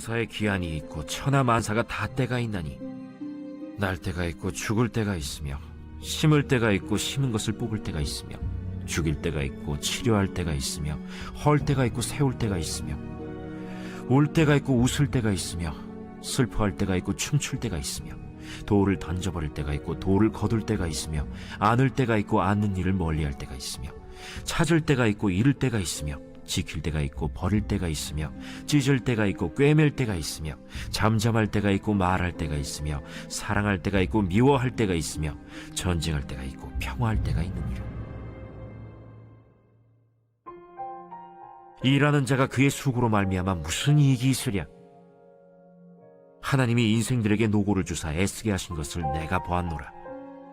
범사에 기한이 있고 천하 만사가 다 때가 있나니 날 때가 있고 죽을 때가 있으며 심을 때가 있고 심은 것을 뽑을 때가 있으며 죽일 때가 있고 치료할 때가 있으며 헐 때가 있고 세울 때가 있으며 울 때가 있고 웃을 때가 있으며 슬퍼할 때가 있고 춤출 때가 있으며 돌을 던져버릴 때가 있고 돌을 거둘 때가 있으며 안을 때가 있고 안는 일을 멀리할 때가 있으며 찾을 때가 있고 잃을 때가 있으며 지킬 때가 있고 버릴 때가 있으며 찢을 때가 있고 꿰맬 때가 있으며 잠잠할 때가 있고 말할 때가 있으며 사랑할 때가 있고 미워할 때가 있으며 전쟁할 때가 있고 평화할 때가 있느니라. 일하는 자가 그의 수고로 말미암아 무슨 이익이 있으랴. 하나님이 인생들에게 노고를 주사 애쓰게 하신 것을 내가 보았노라.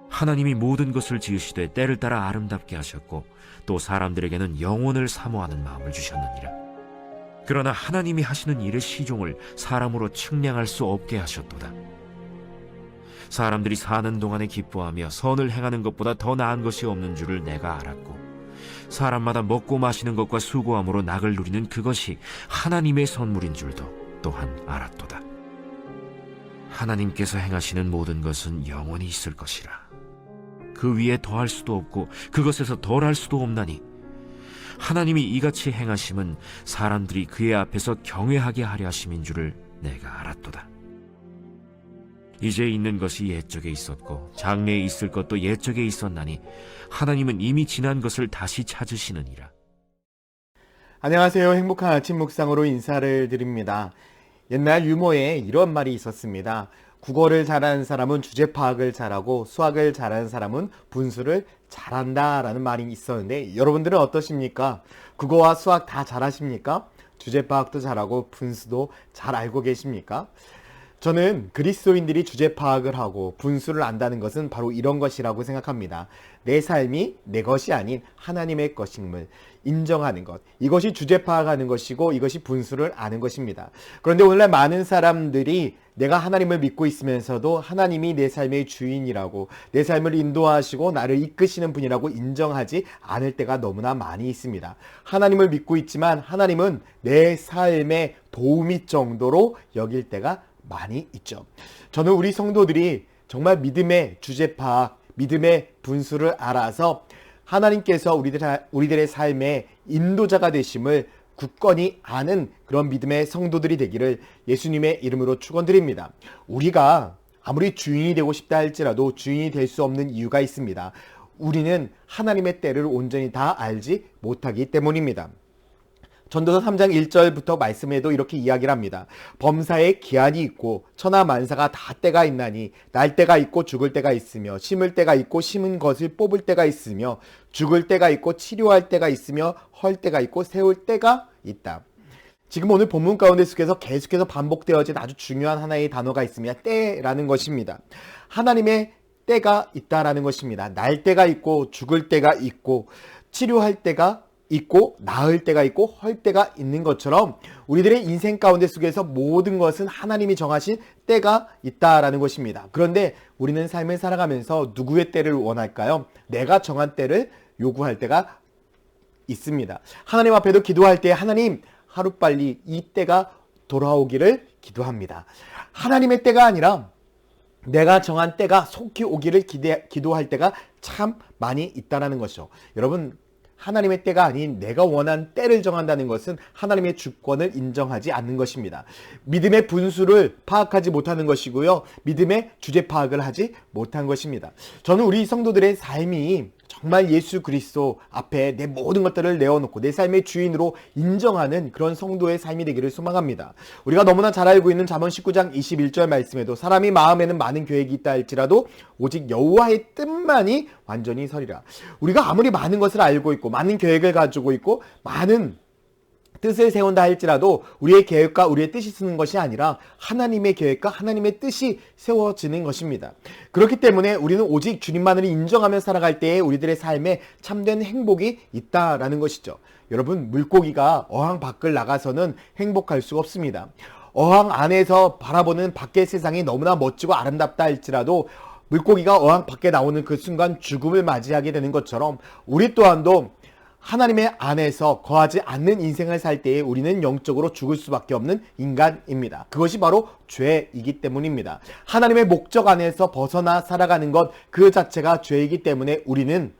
하나님이 모든 것을 지으시되 때를 따라 아름답게 하셨고 또 사람들에게는 영혼을 사모하는 마음을 주셨느니라. 그러나 하나님이 하시는 일의 시종을 사람으로 측량할 수 없게 하셨도다. 사람들이 사는 동안에 기뻐하며 선을 행하는 것보다 더 나은 것이 없는 줄을 내가 알았고 사람마다 먹고 마시는 것과 수고함으로 낙을 누리는 그것이 하나님의 선물인 줄도 또한 알았도다. 하나님께서 행하시는 모든 것은 영원히 있을 것이라. 그 위에 더할 수도 없고 그것에서 덜할 수도 없나니 하나님이 이같이 행하심은 사람들이 그의 앞에서 경외하게 하려 하심인 줄을 내가 알았도다. 이제 있는 것이 옛적에 있었고 장래에 있을 것도 옛적에 있었나니 하나님은 이미 지난 것을 다시 찾으시느니라. 안녕하세요. 행복한 아침 묵상으로 인사를 드립니다. 옛날 유머에 이런 말이 있었습니다. 국어를 잘하는 사람은 주제 파악을 잘하고 수학을 잘하는 사람은 분수를 잘한다 라는 말이 있었는데 여러분들은 어떠십니까? 국어와 수학 다 잘하십니까? 주제 파악도 잘하고 분수도 잘 알고 계십니까? 저는 그리스도인들이 주제 파악을 하고 분수를 안다는 것은 바로 이런 것이라고 생각합니다. 내 삶이 내 것이 아닌 하나님의 것임을 인정하는 것, 이것이 주제 파악하는 것이고 이것이 분수를 아는 것입니다. 그런데 오늘날 많은 사람들이 내가 하나님을 믿고 있으면서도 하나님이 내 삶의 주인이라고 내 삶을 인도하시고 나를 이끄시는 분이라고 인정하지 않을 때가 너무나 많이 있습니다. 하나님을 믿고 있지만 하나님은 내 삶의 도우미 정도로 여길 때가 많이 있죠. 저는 우리 성도들이 정말 믿음의 주제 파악, 믿음의 분수를 알아서 하나님께서 우리들의 삶의 인도자가 되심을 굳건히 아는 그런 믿음의 성도들이 되기를 예수님의 이름으로 축원드립니다. 우리가 아무리 주인이 되고 싶다 할지라도 주인이 될 수 없는 이유가 있습니다. 우리는 하나님의 때를 온전히 다 알지 못하기 때문입니다. 전도서 3장 1절부터 말씀에도 이렇게 이야기를 합니다. 범사에 기한이 있고 천하 만사가 다 때가 있나니 날 때가 있고 죽을 때가 있으며 심을 때가 있고 심은 것을 뽑을 때가 있으며 죽을 때가 있고 치료할 때가 있으며 헐 때가 있고 세울 때가 있다. 지금 오늘 본문 가운데 속에서 계속해서 반복되어진 아주 중요한 하나의 단어가 있으며 때라는 것입니다. 하나님의 때가 있다라는 것입니다. 날 때가 있고 죽을 때가 있고 치료할 때가 있고 나을 때가 있고 헐 때가 있는 것처럼 우리들의 인생 가운데 속에서 모든 것은 하나님이 정하신 때가 있다라는 것입니다. 그런데 우리는 삶을 살아가면서 누구의 때를 원할까요? 내가 정한 때를 요구할 때가 있습니다. 하나님 앞에도 기도할 때 하나님 하루빨리 이 때가 돌아오기를 기도합니다. 하나님의 때가 아니라 내가 정한 때가 속히 오기를 기도할 때가 참 많이 있다라는 것이죠. 여러분, 하나님의 때가 아닌 내가 원한 때를 정한다는 것은 하나님의 주권을 인정하지 않는 것입니다. 믿음의 분수를 파악하지 못하는 것이고요. 믿음의 주제 파악을 하지 못한 것입니다. 저는 우리 성도들의 삶이 정말 예수 그리스도 앞에 내 모든 것들을 내어놓고 내 삶의 주인으로 인정하는 그런 성도의 삶이 되기를 소망합니다. 우리가 너무나 잘 알고 있는 잠언 19장 21절 말씀에도 사람이 마음에는 많은 계획이 있다 할지라도 오직 여호와의 뜻만이 완전히 서리라. 우리가 아무리 많은 것을 알고 있고 많은 계획을 가지고 있고 많은 뜻을 세운다 할지라도 우리의 계획과 우리의 뜻이 쓰는 것이 아니라 하나님의 계획과 하나님의 뜻이 세워지는 것입니다. 그렇기 때문에 우리는 오직 주님만을 인정하며 살아갈 때에 우리들의 삶에 참된 행복이 있다라는 것이죠. 여러분, 물고기가 어항 밖을 나가서는 행복할 수가 없습니다. 어항 안에서 바라보는 밖의 세상이 너무나 멋지고 아름답다 할지라도 물고기가 어항 밖에 나오는 그 순간 죽음을 맞이하게 되는 것처럼 우리 또한도 하나님의 안에서 거하지 않는 인생을 살 때에 우리는 영적으로 죽을 수밖에 없는 인간입니다. 그것이 바로 죄이기 때문입니다. 하나님의 목적 안에서 벗어나 살아가는 것 그 자체가 죄이기 때문에 우리는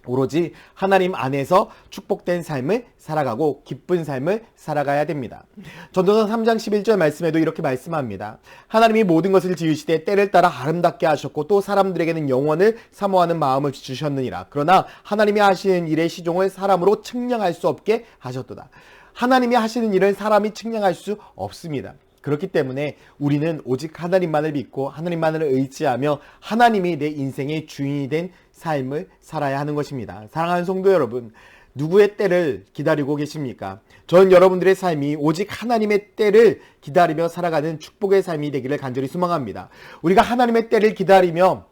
오로지 하나님 안에서 축복된 삶을 살아가고 기쁜 삶을 살아가야 됩니다. 전도서 3장 11절 말씀에도 이렇게 말씀합니다. 하나님이 모든 것을 지으시되 때를 따라 아름답게 하셨고 또 사람들에게는 영원을 사모하는 마음을 주셨느니라. 그러나 하나님이 하시는 일의 시종을 사람으로 측량할 수 없게 하셨도다. 하나님이 하시는 일은 사람이 측량할 수 없습니다. 그렇기 때문에 우리는 오직 하나님만을 믿고 하나님만을 의지하며 하나님이 내 인생의 주인이 된 삶을 살아야 하는 것입니다. 사랑하는 성도 여러분, 누구의 때를 기다리고 계십니까? 저는 여러분들의 삶이 오직 하나님의 때를 기다리며 살아가는 축복의 삶이 되기를 간절히 소망합니다. 우리가 하나님의 때를 기다리며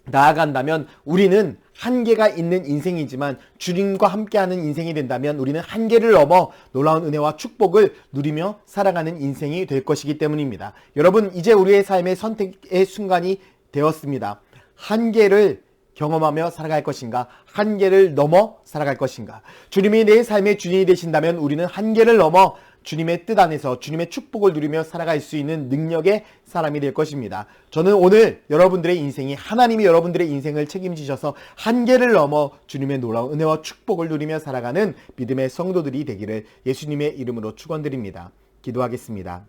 나아간다면 우리는 한계가 있는 인생이지만 주님과 함께하는 인생이 된다면 우리는 한계를 넘어 놀라운 은혜와 축복을 누리며 살아가는 인생이 될 것이기 때문입니다. 여러분, 이제 우리의 삶의 선택의 순간이 되었습니다. 한계를 경험하며 살아갈 것인가? 한계를 넘어 살아갈 것인가? 주님이 내 삶의 주인이 되신다면 우리는 한계를 넘어 주님의 뜻 안에서 주님의 축복을 누리며 살아갈 수 있는 능력의 사람이 될 것입니다. 저는 오늘 여러분들의 인생이 하나님이 여러분들의 인생을 책임지셔서 한계를 넘어 주님의 놀라운 은혜와 축복을 누리며 살아가는 믿음의 성도들이 되기를 예수님의 이름으로 축원드립니다. 기도하겠습니다.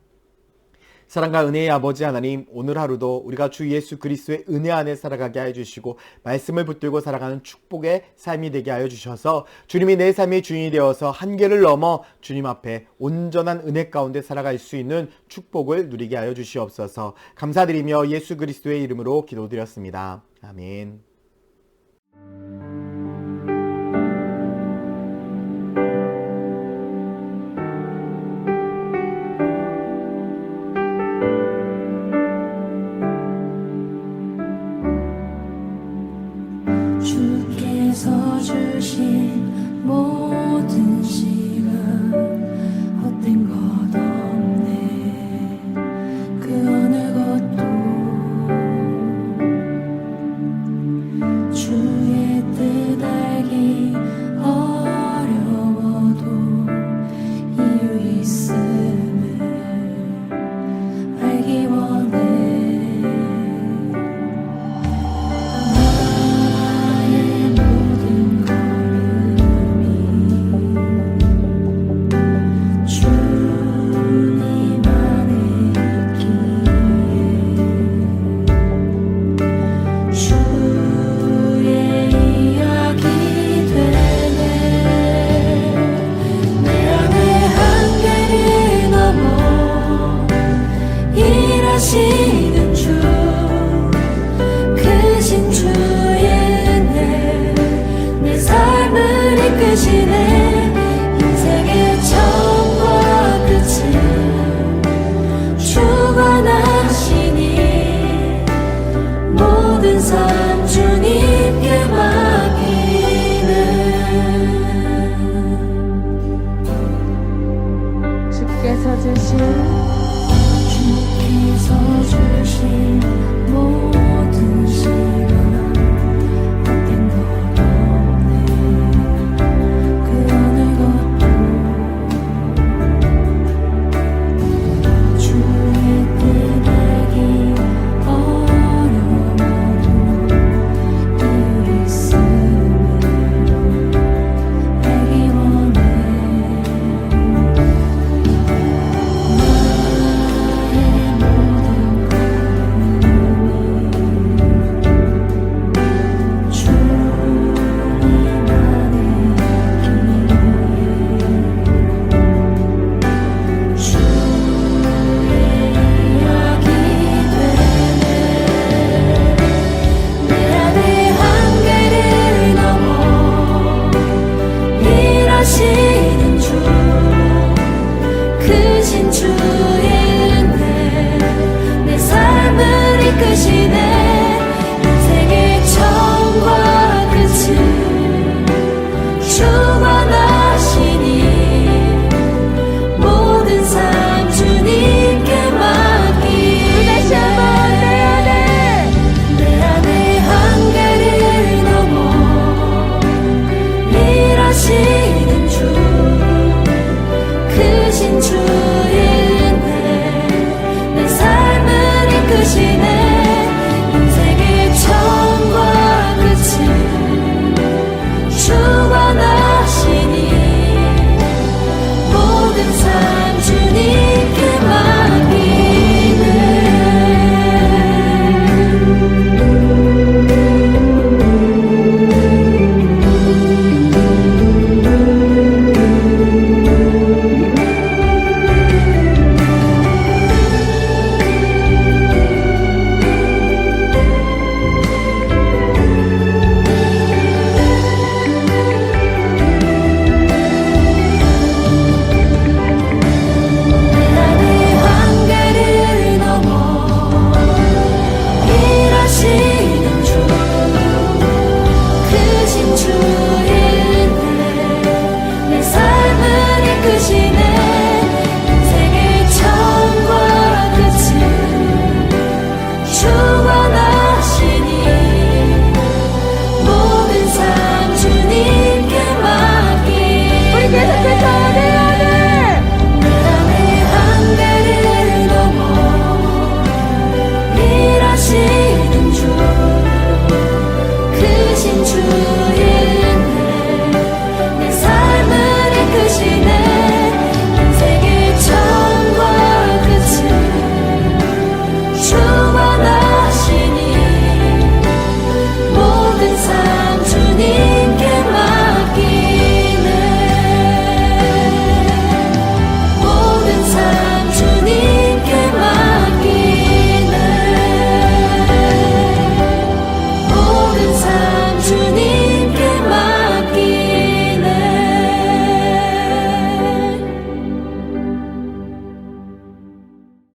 사랑과 은혜의 아버지 하나님, 오늘 하루도 우리가 주 예수 그리스도의 은혜 안에 살아가게 하여 주시고 말씀을 붙들고 살아가는 축복의 삶이 되게 하여 주셔서 주님이 내 삶의 주인이 되어서 한계를 넘어 주님 앞에 온전한 은혜 가운데 살아갈 수 있는 축복을 누리게 하여 주시옵소서. 감사드리며 예수 그리스도의 이름으로 기도드렸습니다. 아멘. 주께서 주신 모든 시간 헛된 것 없네. 그 어느 것도 주의 뜻 알기 어려워도 이유 있음을 알기 원해. 일하시는 주, 크신 주의 은혜 내 삶을 이끄시네. 인생의 처음과 끝을 주관하시니 모든 삶 주님께 맡기는. 주께서 주신 모든 시간 헛된 것 없네. 그 어느 것도 주의 뜻 알기 어려워도 크신 주